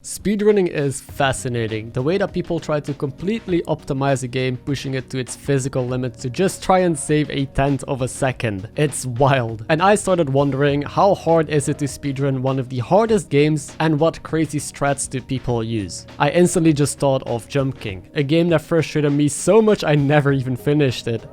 Speedrunning is fascinating. The way that people try to completely optimize a game, pushing it to its physical limits to just try and save a tenth of a second. It's wild. And I started wondering, how hard is it to speedrun one of the hardest games, and what crazy strats do people use? I instantly just thought of Jumpking, a game that frustrated me so much I never even finished it.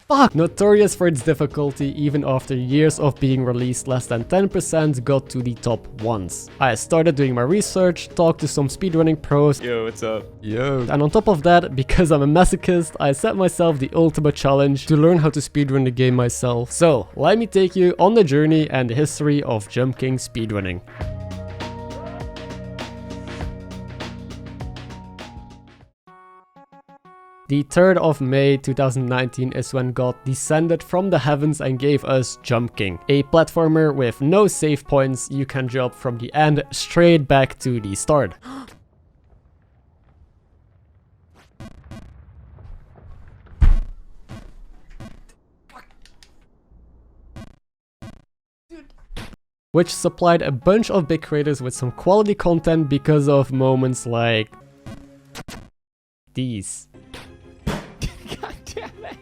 Fuck! Notorious for its difficulty, even after years of being released, less than 10% got to the top ones. I started doing my research, talked to some speedrunning pros. Yo, what's up? Yo. And on top of that, because I'm a masochist, I set myself the ultimate challenge to learn how to speedrun the game myself. So, let me take you on the journey and the history of Jumpking speedrunning. The 3rd of May 2019 is when God descended from the heavens and gave us Jumpking, a platformer with no save points. You can jump from the end straight back to the start. Which supplied a bunch of big creators with some quality content because of moments like these. God damn it.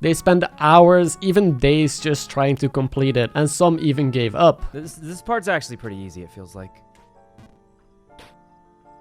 They spent hours, even days, just trying to complete it, and some even gave up. This part's actually pretty easy, it feels like.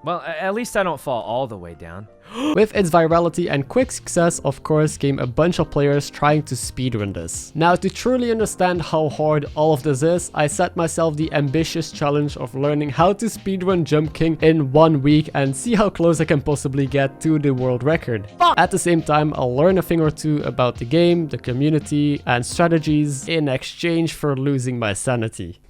Well, at least I don't fall all the way down. With its virality and quick success, of course, came a bunch of players trying to speedrun this. Now, to truly understand how hard all of this is, I set myself the ambitious challenge of learning how to speedrun Jumpking in 1 week and see how close I can possibly get to the world record. At the same time, I'll learn a thing or two about the game, the community, and strategies in exchange for losing my sanity.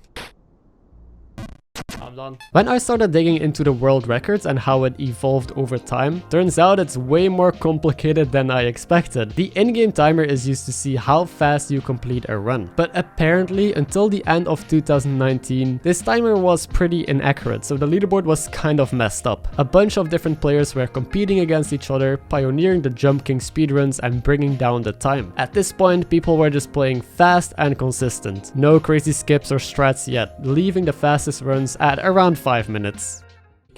I'm done. When I started digging into the world records and how it evolved over time, turns out it's way more complicated than I expected. The in-game timer is used to see how fast you complete a run, but apparently until the end of 2019, this timer was pretty inaccurate, so the leaderboard was kind of messed up. A bunch of different players were competing against each other, pioneering the Jumpking speedruns and bringing down the time. At this point, people were just playing fast and consistent. No crazy skips or strats yet, leaving the fastest runs at around 5 minutes.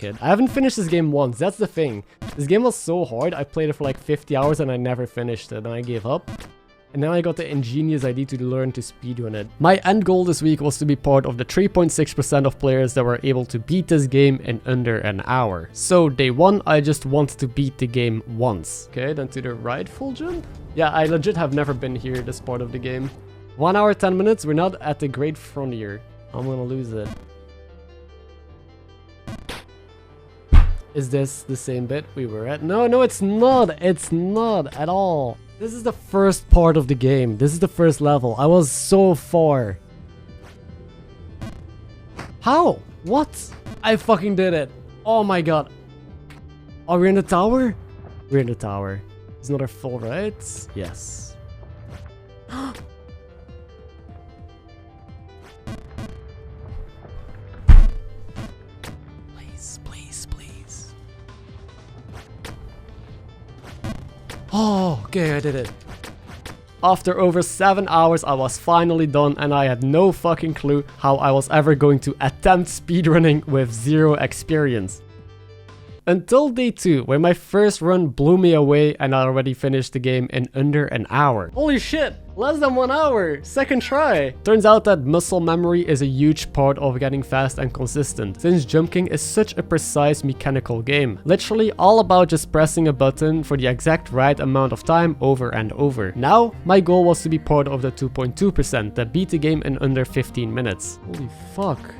I haven't finished this game once, that's the thing. This game was so hard, I played it for like 50 hours and I never finished it, and I gave up. And then I got the ingenious idea to learn to speedrun it. My end goal this week was to be part of the 3.6% of players that were able to beat this game in under an hour. So day 1, I just wanted to beat the game once. Okay, then to the right full jump. Yeah, I legit have never been here, this part of the game. 1 hour 10 minutes, we're not at the great frontier. I'm gonna lose it. Is this the same bit we were at? No, it's not. It's not at all. This is the first part of the game. This is the first level. I was so far. How? What? I fucking did it. Oh my god. Are we in the tower? We're in the tower. It's another full, right? Yes. Oh, okay, I did it. After over 7 hours, I was finally done, and I had no fucking clue how I was ever going to attempt speedrunning with 0 experience. Until day 2, where my first run blew me away and I already finished the game in under an hour. Holy shit! Less than 1 hour! Second try! Turns out that muscle memory is a huge part of getting fast and consistent, since Jumpking is such a precise mechanical game. Literally all about just pressing a button for the exact right amount of time over and over. Now, my goal was to be part of the 2.2% that beat the game in under 15 minutes. Holy fuck.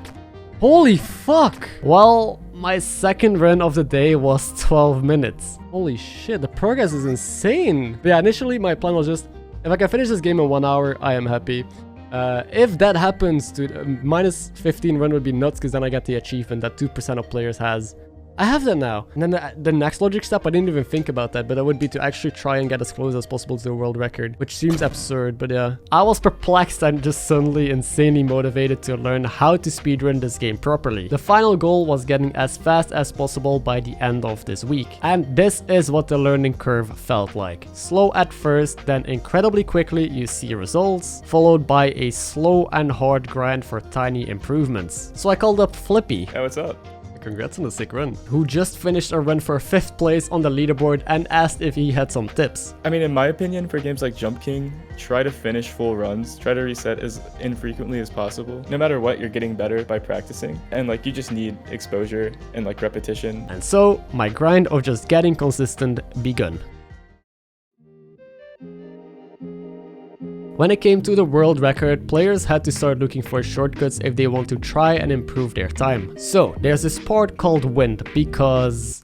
Holy fuck! Well, my second run of the day was 12 minutes. Holy shit, the progress is insane. But yeah, initially my plan was just, if I can finish this game in 1 hour, I am happy. If that happens, dude, minus 15 run would be nuts, because then I get the achievement that 2% of players has. I have that now. And then the next logic step, I didn't even think about that, but that would be to actually try and get as close as possible to the world record, which seems absurd, but yeah. I was perplexed and just suddenly insanely motivated to learn how to speedrun this game properly. The final goal was getting as fast as possible by the end of this week. And this is what the learning curve felt like. Slow at first, then incredibly quickly you see results, followed by a slow and hard grind for tiny improvements. So I called up Flippy. Hey, what's up? Congrats on the sick run. Who just finished a run for 5th place on the leaderboard and asked if he had some tips. I mean, in my opinion, for games like Jumpking, try to finish full runs. Try to reset as infrequently as possible. No matter what, you're getting better by practicing. And like, you just need exposure and like repetition. And so, my grind of just getting consistent begun. When it came to the world record, players had to start looking for shortcuts if they want to try and improve their time. So there's this part called wind because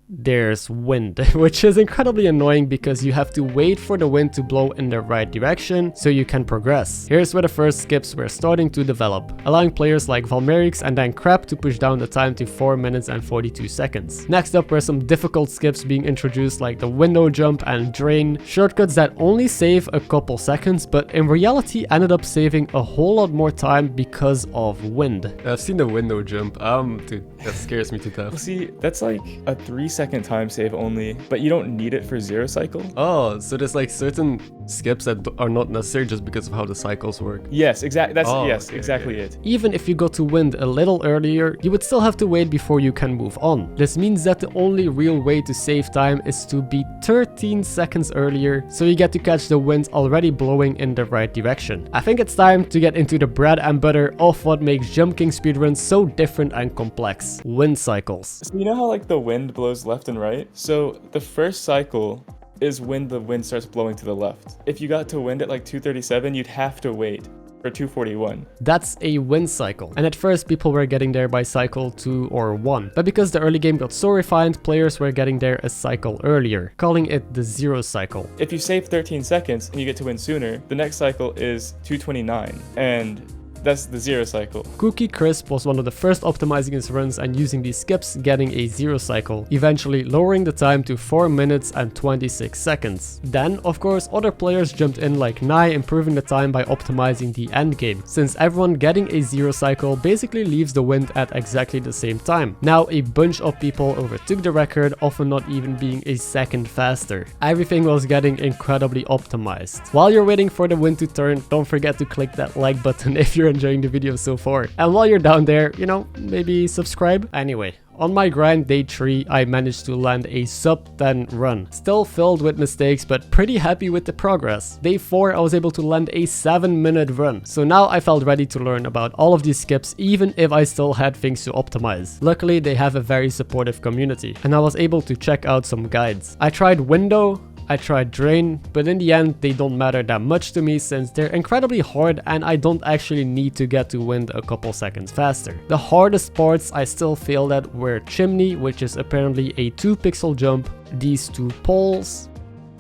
there's wind, which is incredibly annoying because you have to wait for the wind to blow in the right direction so you can progress. Here's where the first skips were starting to develop, allowing players like Valmerix and then Crab to push down the time to 4 minutes and 42 seconds. Next up were some difficult skips being introduced like the window jump and drain, shortcuts that only save a couple seconds but in reality ended up saving a whole lot more time because of wind. I've seen the window jump, dude, that scares me to death. Well, see, that's like a 3-second time save only, but you don't need it for zero cycle. Oh, so there's like certain skips that are not necessary just because of how the cycles work. Yes, exactly. That's okay, exactly it. Even if you got to wind a little earlier, you would still have to wait before you can move on. This means that the only real way to save time is to be 13 seconds earlier, so you get to catch the wind already blowing in the right direction. I think it's time to get into the bread and butter of what makes Jumpking speedruns so different and complex. Wind cycles. So you know how like the wind blows left and right? So the first cycle is when the wind starts blowing to the left. If you got to wind at like 237, you'd have to wait for 241. That's a wind cycle. And at first people were getting there by cycle 2 or 1. But because the early game got so refined, players were getting there a cycle earlier, calling it the 0 cycle. If you save 13 seconds and you get to win sooner, the next cycle is 229. And that's the 0 cycle. Cookie Crisp was one of the first optimizing his runs and using these skips, getting a 0 cycle, eventually lowering the time to 4 minutes and 26 seconds. Then, of course, other players jumped in like Nye, improving the time by optimizing the end game, since everyone getting a 0 cycle basically leaves the wind at exactly the same time. Now a bunch of people overtook the record, often not even being a second faster. Everything was getting incredibly optimized. While you're waiting for the wind to turn, don't forget to click that like button if you're enjoying the video so far. And while you're down there, you know, maybe subscribe. Anyway, on my grind day 3, I managed to land a sub 10 run. Still filled with mistakes, but pretty happy with the progress. Day 4, I was able to land a 7-minute run. So now I felt ready to learn about all of these skips, even if I still had things to optimize. Luckily, they have a very supportive community, and I was able to check out some guides. I tried window, I tried drain, but in the end they don't matter that much to me since they're incredibly hard and I don't actually need to get to wind a couple seconds faster. The hardest parts I still failed at were chimney, which is apparently a 2-pixel jump, these 2 poles,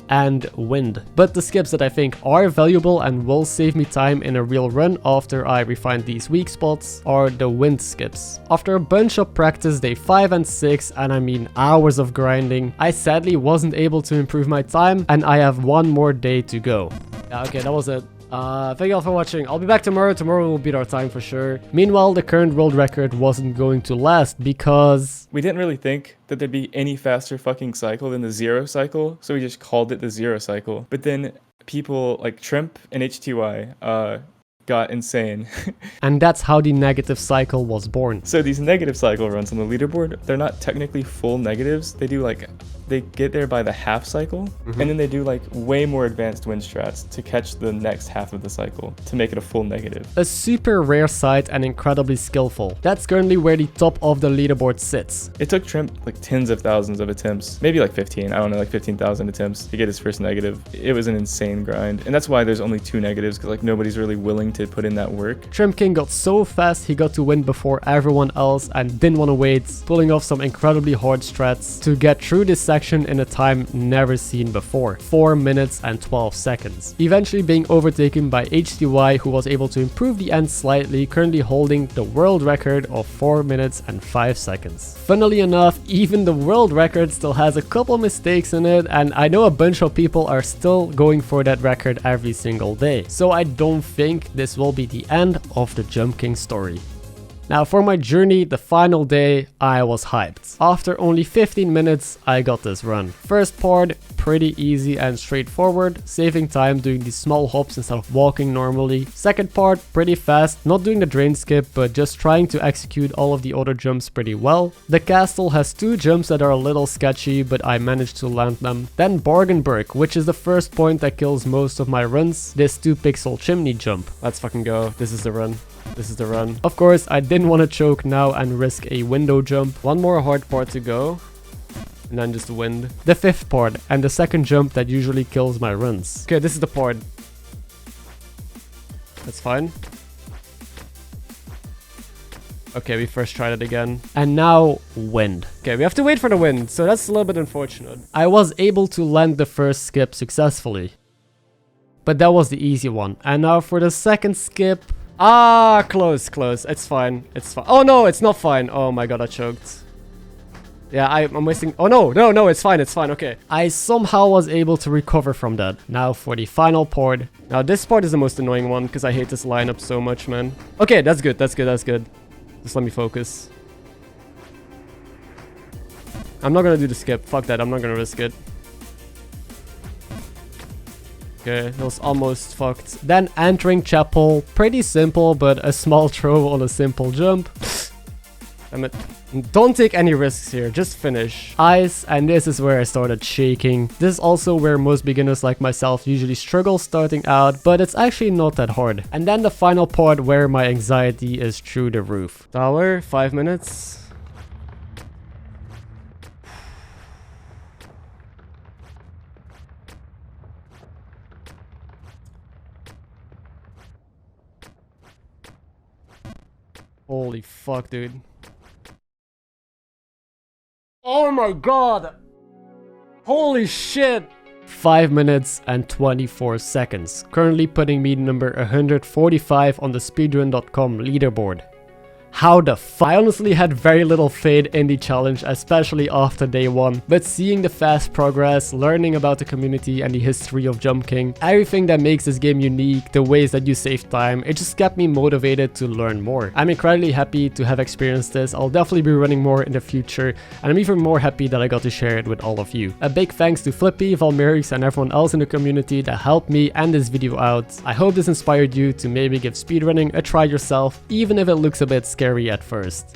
and wind. But the skips that I think are valuable and will save me time in a real run after I refine these weak spots are the wind skips. After a bunch of practice day 5 and 6, and I mean hours of grinding, I sadly wasn't able to improve my time and I have 1 more day to go. Yeah, okay, that was it. Thank you all for watching. I'll be back tomorrow. Tomorrow will beat our time for sure. Meanwhile, the current world record wasn't going to last because we didn't really think that there'd be any faster fucking cycle than the 0 cycle, so we just called it the 0 cycle. But then people like Trimp and HTY got insane. And that's how the negative cycle was born. So these negative cycle runs on the leaderboard, they're not technically full negatives. They do like, they get there by the half cycle, and then they do like way more advanced win strats to catch the next half of the cycle to make it a full negative. A super rare sight and incredibly skillful. That's currently where the top of the leaderboard sits. It took Trimp like tens of thousands of attempts, maybe like 15, I don't know, like 15,000 attempts to get his first negative. It was an insane grind, and that's why there's only 2 negatives, because like nobody's really willing to put in that work. Jumpking got so fast he got to win before everyone else and didn't want to wait, pulling off some incredibly hard strats to get through this section in a time never seen before, 4 minutes and 12 seconds. Eventually being overtaken by HTY, who was able to improve the end slightly, currently holding the world record of 4 minutes and 5 seconds. Funnily enough, even the world record still has a couple mistakes in it, and I know a bunch of people are still going for that record every single day. So I don't think this will be the end of the Jumpking story. Now for my journey, the final day, I was hyped. After only 15 minutes, I got this run. First part, pretty easy and straightforward, saving time doing these small hops instead of walking normally. Second part, pretty fast, not doing the drain skip, but just trying to execute all of the other jumps pretty well. The castle has 2 jumps that are a little sketchy, but I managed to land them. Then Borgenberg, which is the first point that kills most of my runs, this 2-pixel chimney jump. Let's fucking go, this is the run. This is the run. Of course, I didn't want to choke now and risk a window jump. One more hard part to go. And then just wind. The 5th part and the 2nd jump that usually kills my runs. Okay, this is the part. That's fine. Okay, we first tried it again. And now, wind. Okay, we have to wait for the wind, so that's a little bit unfortunate. I was able to land the first skip successfully. But that was the easy one. And now for the second skip... Ah, close. It's fine. It's fine. Oh no, it's not fine. Oh my god, I choked. Yeah, I'm wasting... Oh no, it's fine, okay. I somehow was able to recover from that. Now for the final part. Now this part is the most annoying one because I hate this lineup so much, man. Okay, that's good. Just let me focus. I'm not gonna do the skip. Fuck that, I'm not gonna risk it. Okay, that was almost fucked. Then entering chapel, pretty simple, but a small throw on a simple jump. Damn it. Don't take any risks here, just finish. Ice, and this is where I started shaking. This is also where most beginners like myself usually struggle starting out, but it's actually not that hard. And then the final part where my anxiety is through the roof. Tower, 5 minutes. Holy fuck, dude. Oh my god! Holy shit! 5 minutes and 24 seconds. Currently putting me number 145 on the speedrun.com leaderboard. How the fuck? I honestly had very little faith in the challenge, especially after day 1, but seeing the fast progress, learning about the community and the history of Jumpking, everything that makes this game unique, the ways that you save time, it just kept me motivated to learn more. I'm incredibly happy to have experienced this. I'll definitely be running more in the future, and I'm even more happy that I got to share it with all of you. A big thanks to Flippy, Valmerix, and everyone else in the community that helped me and this video out. I hope this inspired you to maybe give speedrunning a try yourself, even if it looks a bit scary at first.